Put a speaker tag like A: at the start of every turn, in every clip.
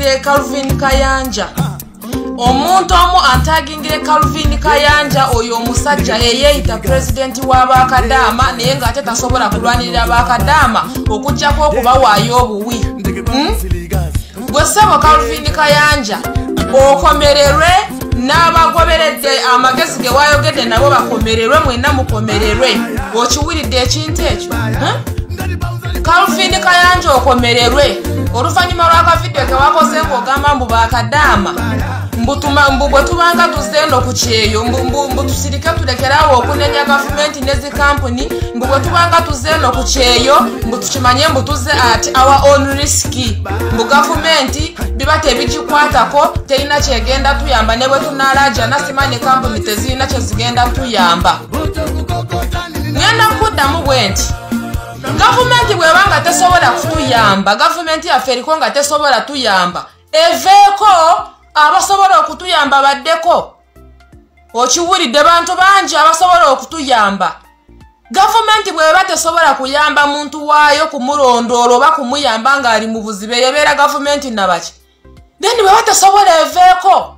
A: antagingire Calvin Kayanja. Omuntu omu antagingire Calvin Kayanja oyo omusajja eyeyita president w'abakadaama naye ng'ate tasobola kulwanirira abakadaama okujjako okubawaayo obuwi. Gwe ssebo Calvin Kayanja okomererwe n'abagoberedde amagezi ge waayogedde nabo bakomererwe, mwenna mukomererwe. Okiwulidde ekintu ekyo? Calvin Kayanja okomererwe oluvannyuma lw'akavideo ke wakoze ng'ogamba mbu bakadaama mbu bwe tubanga tuzze eno ku kyeyo mbu tusirike tulekerawo okunenya gavumenti nezi kampuni mbu bwe tubanga tuzze eno ku kyeyo mbu tukimanye mbu tuzze at our own risk mbu gavumenti biba tebigikwatako terina kyegenda tuyamba ne bwe tunaalajja nasimanye kampuni tezirina kyezigenda tuyamba. Ngenda kuddamu bwe nti gavumenti bwebanga tesobola kutuyamba, gavumenti yaffe eriko nga tesobola tuyamba, eveeko abasobola okutuyamba baddeko. Okiwulidde bantu bangi abasobola okutuyamba. Gavumenti bweba tesobola kuyamba muntu waayo kumulondoola oba kumuyamba ng'ali mu buzibe yebeera gavumenti nabaki. Then bweba tesobola eveeko.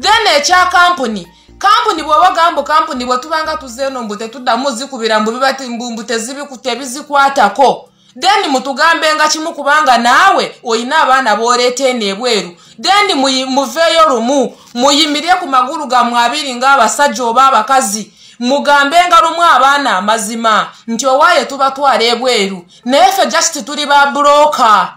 A: Then ekya kampuni bw'oba gambo kampuni bwe tubanga tuzze eno mbu tetuddamu zikubira mbu tebizikwatako. Then mutugambe nga kimu kubanga naawe oyina abaana b'oleeta eno ebweru. Then muveeyo lumu muyimirye ku magulu gammwe abiri ng'abasajja oba abakazi mugambe nga lumu abaana amazima nti owaaye tubatwala ebweru naye ffe just tuli ba bulooka.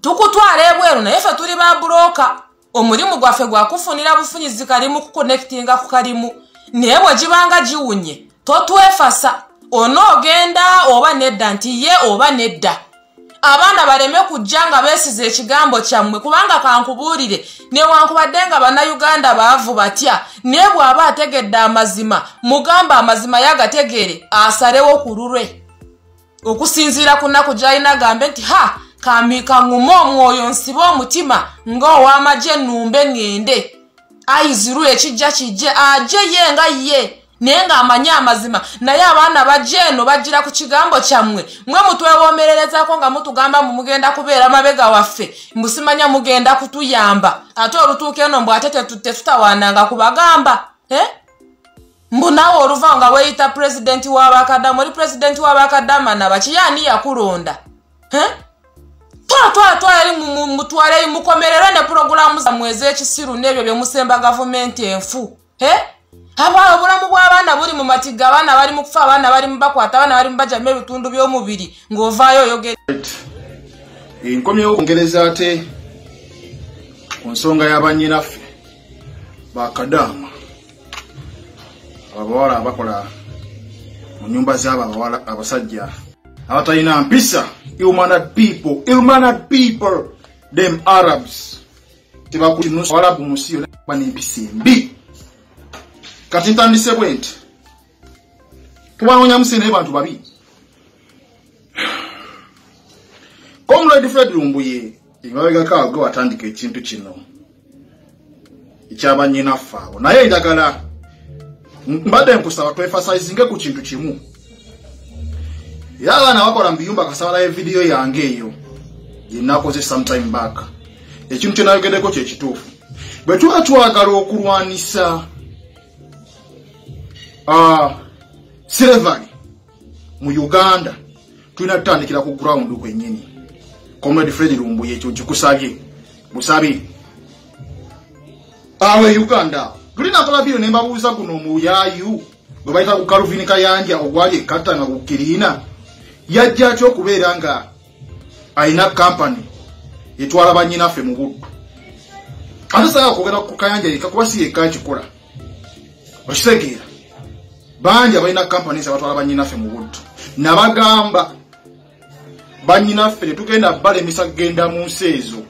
A: Tukutwala ebweru naye ffe tuli ba bulooka. Omulimu gwaffe gwakufunira bufunyizi kalimu kuconnectinga ku kalimu naye bwe gibanga giwunye totwefasa onoogenda oba nedda nti ye oba nedda. Abaana baleme kujja nga beesize ekigambo kyammwe kubanga kankubuulire newankubadde nga bannayuganda baavu batya naye bw'aba ategedde amazima mugamba amazima yagategere asalewo ku lulwe okusinziira ku nnaku gy'alina gambe nti kaŋŋume omwoyo nsibe omutima ng'ow'amagye nnumbe ŋŋende ayiziru ekijja kijje ajje ye nga ye naye ng'amanye amazima naye abaana bajja eno bajjira ku kigambo kyammwe mwe mutwewoomererezako nga mutugamba mbu mugenda kubeera mabega waffe mbusimanya mugenda kutuyamba ate olutuuka eno mbw ate tetutawaananga kubagamba mbu naawe oluva nga weeyita pulezidenti w'abakadaama oli pulezidenti w'abakadaama nabaki yaani yakulonda twala mutwale mukomererwe ne pulogulaamu zammwe ez'ekisiru n'ebyo bye musemba gavumenti enfu. Obulamu bw'abaana buli mu matiga, abaana bali mu kufa, abaana bali mu bakwata, abaana bali mu bajamu ebitundu by'omubiri ng'ovaayo oyogera.
B: Nkomyewo okwongereza ate ku nsonga y'abannyinaffe bakadaama abawala abakola mu nnyumba z'abo abawala abasajja abatalina mpisa. Ilmanad people, them Arabs. Tebakulinusa Arabu musiyo bane mpisa embi. Kati ntandise bwe nti tubawonya musene bantu babi. Comrade Fred Lumbuye imabega kago atandika ekintu kino ekyabanyinaffe abo naye njagala mbadde nkusaba twefasaizinge ku kintu kimu. Yala na wakola mbiyumba kasawala video yange eyo yenakoze sometime back ekintu kyenayogedeko kyekituufu bwe tuba twagala okulwanisa slavery mu Uganda tulina tutandikira ku ground kwennyini. Comrade Fred Lumbuye ekyo kikusabye busabi awe Uganda tulina kola biro nembabuuza kuno mu yayu bwe bayita ku Calvin Kayanja ogwali ekata nga kukirina yajja atyo okubeera nga alina kampani etwala bannyinaffe mu buddu. Ate sawa kwogera ku Kayanja yeka kuba si yekka akikola okitegeera bangi abalina kampani abatwala bannyinaffe mu buddu nabagamba bannyinaffe tetugenda balemesa kugenda mu nsi ezo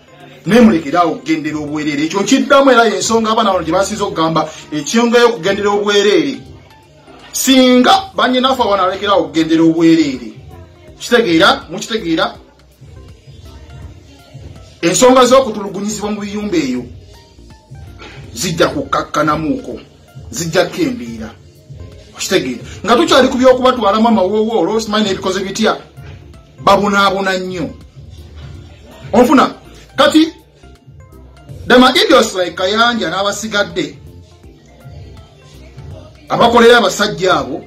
B: nemulekerawo okugendera obwereere. Ekyo nkiddamu era yensonga abaana bano gye basinza okugamba ekyongeyo okugendera obwereere singa bannyinaffe abaana balekerawo okugendera obwereere. Kitegeera mukitegeera ensonga z'okutulugunyizibwa mu biyumba eyo zijja kukakkanamuuko zijja kembiira. Kitegeera nga tukyali ku by'okubatwalamu amawoowo olwosimanyi n'ebikoze bitya babonaabona nnyo. Onfuna Kati dama idiots like Kayanja n'abasigadde abakolera abasajja abo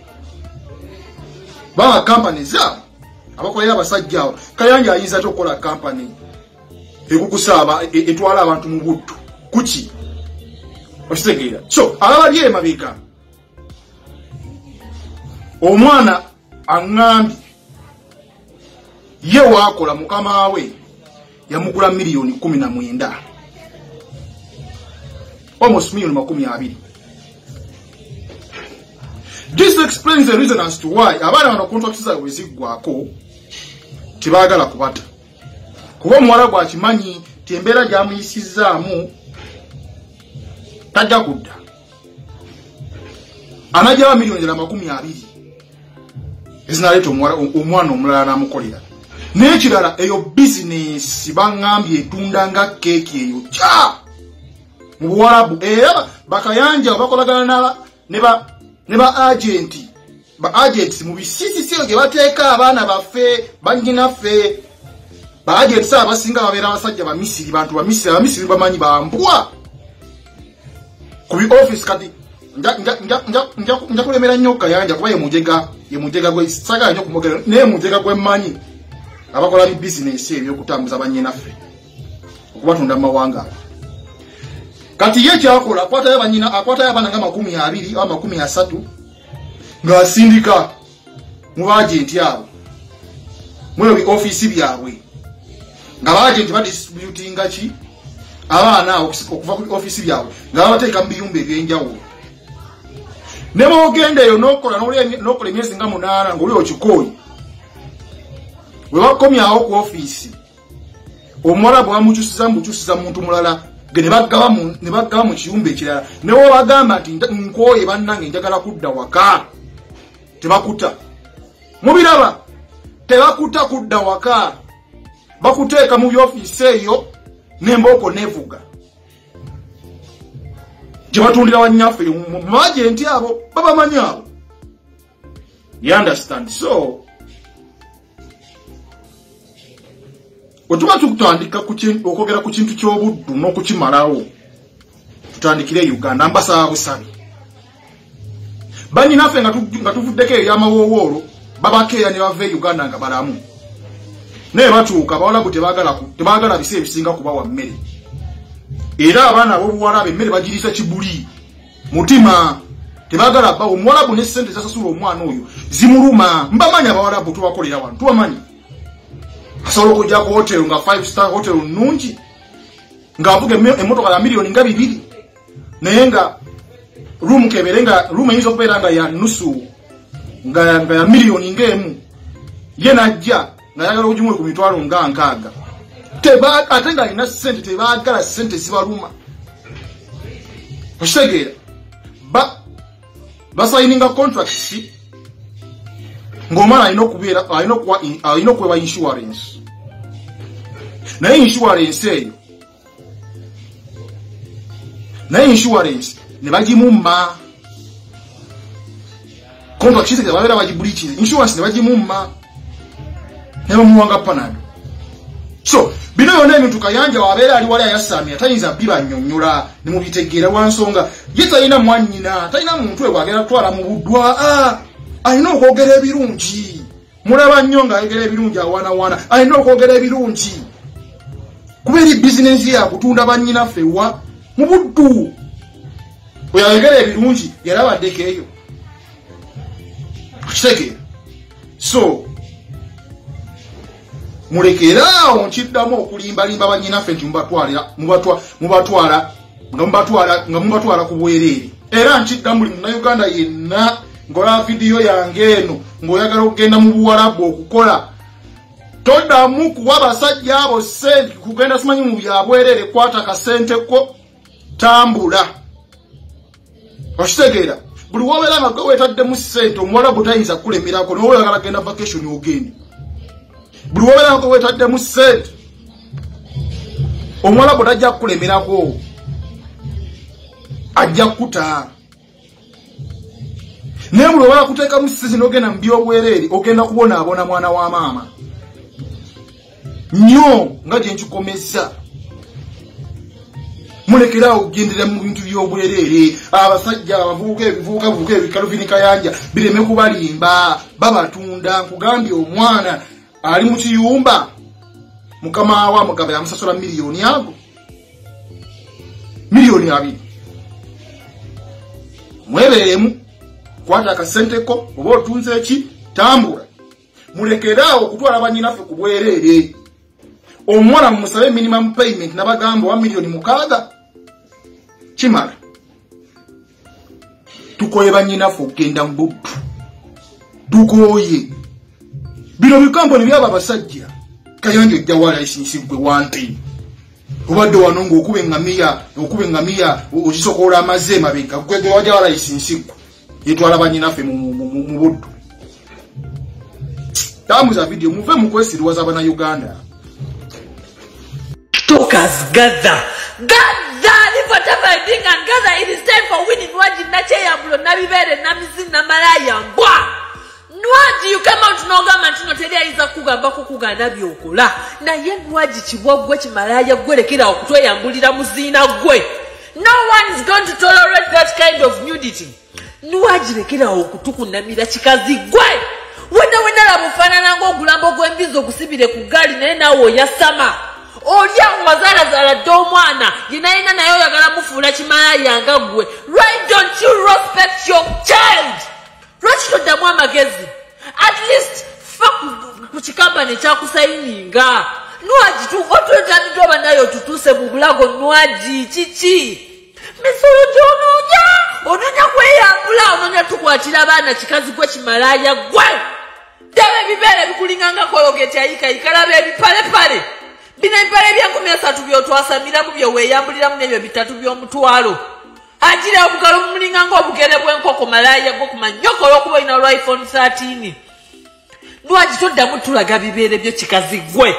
B: baba company zaabo abakolera abasajja abo Kayanja ayinza okukola company ekukusaba etwala abantu mu buttu kuki ositegeera so abali emabika omwana angambye ye wakola mukama we yamugula milioni 19 almost milioni 20. This explains the reason as to why abana bano contracts za wezigwako tibagala kubata kuba mwala gwa kimanyi tembera gyamuyisizaamu tajja kudda anajawa milioni 20 ezinaleeta omwana omulala n'amukolera n'ekirala eyo bizinesi bangambye etunda nga keeki eyo kya mu Buwarabu era bakayanja bakolagana ne ba agents mu bisisisiyo gye bateeka abaana baffe bannyinaffe ba agents abasinga babeera abasajja bamisiri bantu bamisiri bamanyi bambwa ku bi office kati nja kulemera nnyo Kayanja kuba ye mujega gwe saga nnyo kumogera naye mujega gwe mmanyi abakola bi business ebyokutambuza bannyinaffe okubatunda mawanga kati ye kyakola akwatayo banyina akwatayo abana nga 20 au 30 nga sindika mu agent yabo mu office byabwe nga agent ba distributing ngachi abana okuva ku office byabwe nga bateeka mbiyumbe ebyenjawulo nemo ogendeyo nokola emyezi nga 8 ng'oli okikoyi we bakomyawo ku office omwala bwamukyusiza muntu mulala ne bagaba mu kiyumba ekirala newo bagamba nti nkoye bannange njagala kudda waka tebakuta mubiraba tebakuta kudda waka bakuteeka mu office eyo n'embooko nevuga gye batundira wanyaffe mu agenti abo babamanyi abo you understand so otuba tukutandika okwogera ku kintu ky'obuddu n'okukimalawo tutandikire Uganda mbasaba busabi bannyinaffe nga tuvuddeko ebyamawowoolo babakeeya ne bava Uganda nga balamu naye batuuka Abawarabu tebagala bisi ebisinga kubawa mmere era abaana ab'Obuwarabu emmere bagirisa kibuli mutima tebagala bawo Omuwarabu ne ssente zasasula omwana oyo zimuluma mbamanyi Abawarabu tubakolera wano tubamanyi asobola okujja ku hotel nga 5-star hotel nungi ng'avuga emmotoka ya milioni nga 2 naye nga room kebere nga room eyinza okubeera nga ya nusu nga ya milioni ng'emu ye najja nga yagala okugimuwe ku mitwalo nga 6 ate nga alina ssente tebaagala ssente zibaluma okitegeera basayininga contracts ng'omwana alina okuweebwa insurance naye insurance ne bagimumma contract kise babeera bagibulikize insurance ne bagimumma ne bamuwanga panado so bino yonna ebintu Kayanja wabeera ali wali ayasamya tayinza bibanyonnyola ne mubitegeera wansonga ye talina mwannyina talina muntu wagera kutwala mu buddwa alina okwogera ebirungi mulaba nnyo nga ayogera ebirungi awaanawaana alina okwogera ebirungi kuba eri bizinensi ya kutunda bannyinaffe wa mu buddu oyo ayogera ebirungi yalabaddeko eyo okitegeera so mulekeraawo nkiddamu okulimbalimba bannyinaffe nti mubatwala ku bwereere era nkiddamu buli munnayuganda yenna ngola video yange eno ng'oyagala okugenda mu Buwarabu okukola toddamu kuwa basajja abo ssente kugenda simanyi mu byabwerere kwata kasente ko tambula okitegeera buli wobeera nga gwe weetaddemu ssente Omuwarabu tayinza kulemerako nawe oyagala genda vacation ogende buli wobeera nga weetaddemu ssente Omuwarabu tajja kulemerako ajja kukuta naye buli wala kuteeka mu ssente n'ogenda mu byobwereere ogenda kubonaabona mwana wa maama nnyo nga gye nkikomeza mulekerawo kugendera mu bintu by'obwerere abasajja abavubuka Calvin Kayanja bireme kubalimba babatunda nkugambye omwana ali mu kiyumba mukama wa mugaba yamusasula miliyoni ago miliyoni 2 mweberemu kwata akasenteko oba otunze eki tambula mulekerawo kutwala banyinaffe ku bwerere omwana mumusabe minimum payment nabagamba 1 miliyoni 6 chimala tukoye banyinaffe okugenda mbubu tukoye bino bikampani byaba abasajja Kayanja ojja wa license gwe wanti obadde wano ng'okuba engamiya okisokola amazze mabega gwe wajja wa license gwe yetwala banyinaffe mu buddu tamuza video muve mu kwesiriwaza abana Uganda.
C: Talkers gather leave whatever I think and gather. It is time for Winnie Nwagi nache ya bulo nabibere namizi na malaya mbwa Nwagi you come out n'ogamba nti no teri ayinza kugamba kukuganda byokola naye Nwagi kibwogwe kimalaya gwelekera okutweyambulira muziina gwe. No one is going to tolerate that kind of nudity. Nwagi lekera okutukunamira kikazi gwe wena la mufanana ng'ogulambo gw'embizi okusibire ku gali naye naawe oyasama olya wazala domwana yinaina nayo yagala mufuula kimalaya nga gwe. Why don't you respect your child? Lwaki toddamu amagezi? At least ku kikampani kyakusayininga. Nwagi otwetandidwa banayo tutuuse mu bulago. Nwagi kiki misolo gy'onoonya kweyambula onoonya tukwatira abaana kikazi gwe kimalaya gwe. Daba ebibere bikulinganga kologeti ayikayikalabe ebipalepale bino ebipale bya 3 byotwasamiramu byeweeyambuliramu n'ebyo 3 by'omutwalo agira obugalo mulinganga obugere bw'enkoko malaya gwo kumanyoko olw'okuba olina olwa iPhone 13. Nwagi toddamu tulaga bibere byo kikazi gwe.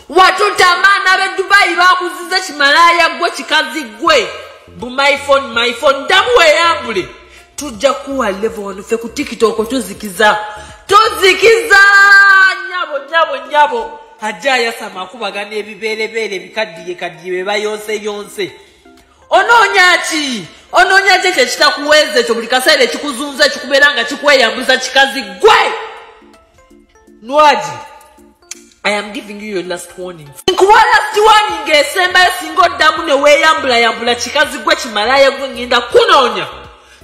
C: Watutamaana ab'e Dubai bakuziza kimalaya gwe kikazi gwe. My phone damu weeyambule. Tujja kuwa level wano ffe ku TikTok tuzikiza nyabo ajja yasama akubagana ebiberebeere bikaddiye beba yonse onoonya ki ekitakuweze ekyo buli kaseera ekikuzunza ekikubeera nga kikweyambuza kikazi gwe. Nwagi I am giving you your last warning. Nkuwa last warning esembayo singa oddamu ne weeyambula kikazi gwe kimalaya gwe ngenda kunoonya.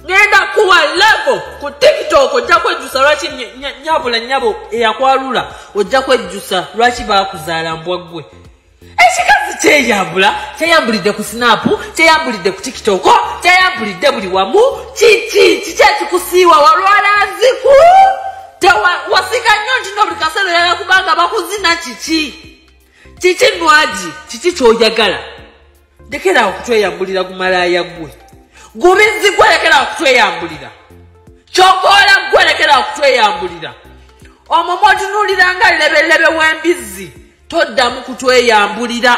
C: Ngenda kuwa level ku TikTok ojja kwejjusa lwaki nyabo eyakwalula ojja kwejjusa lwaki baakuzaala mbwa gwe. Ekikazi kyeyambulidde ku Snap, kyeyambulidde ku TikTok, kyeyambulidde buli wamu. Kiki ekikusiiwa walwala nziku wasika nnyo nti no buli kaseera oyagala kubanga bakuzina kiki Nwagi kiki ky'oyagala? Lekera okutweyambulira ku malaya gwe. Gubizi gwelekera okutweyambulira. Kyokoola gwelekera okutweyambulira. Omwo otunulira nga lebelebe w'embizi toddamu kutweyambulira.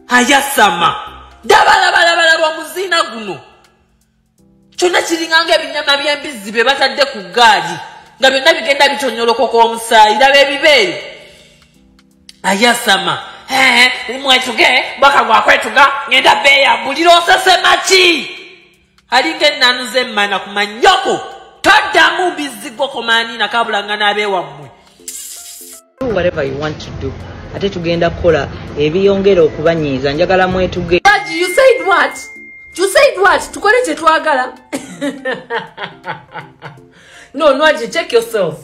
C: Ayasama dabalabalaba omuziina guno kyonna kiringanga ebinyama by'embizi bye batadde ku gaali nga byonna bigenda bitonyolokoka omusaayi. Laba ebibeere ayasama mwetuge baka gwakwetuga ngenda beeyambulira osesema ki alinga ennaanu z'emmana ku manyoko toddamu bizigwo komaanina kabulanga n'abeewammwe.
D: Whatever you want to do ate tugenda kukola ebiyongera okubanyiiza njagala mwetuge.
C: You said what? Tukole kye twagala. No, Nwagi, check yourself.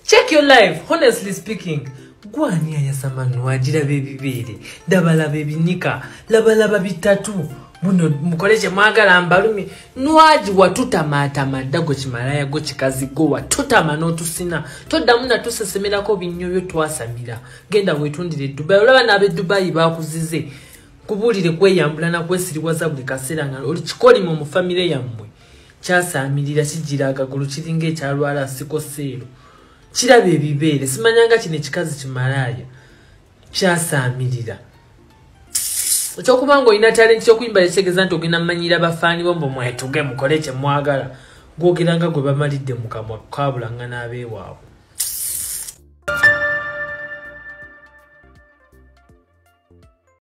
C: Check your life, honestly speaking. Gwani ayasama Nwagi laba ebibeere, dabalaba ebinika, labalaba bitatu. Muno mukole kye mwagala mbalumi. Nwagi watutamaatama dda gwe kimalaya gwe kikazi gwe watutama n'otusina. Toddamu natusesemerako binnyo byo twasamira. Genda weetundire Dubai. Olaba n'ab'e Dubai baakuzize. Kubuulire kweyambula na kwesiriwaza buli kaseera nga oli kikolimo mu famire yammwe. Kyasaamirira kigira akagulu kiringa ekyalwala sikoseero. Kiraba ebibeere simanyanga kino ekikazi kimalaya. Kyasaamirira. Okyokubanga olina talenti ky'okuyimba ekitegeeza nti ogenda mmanyira bafaani bombo mwetuge mukole kye mwagala. Gwogera nga gwe bamalidde mu kamwa kaabulanga n'abeewaabwe.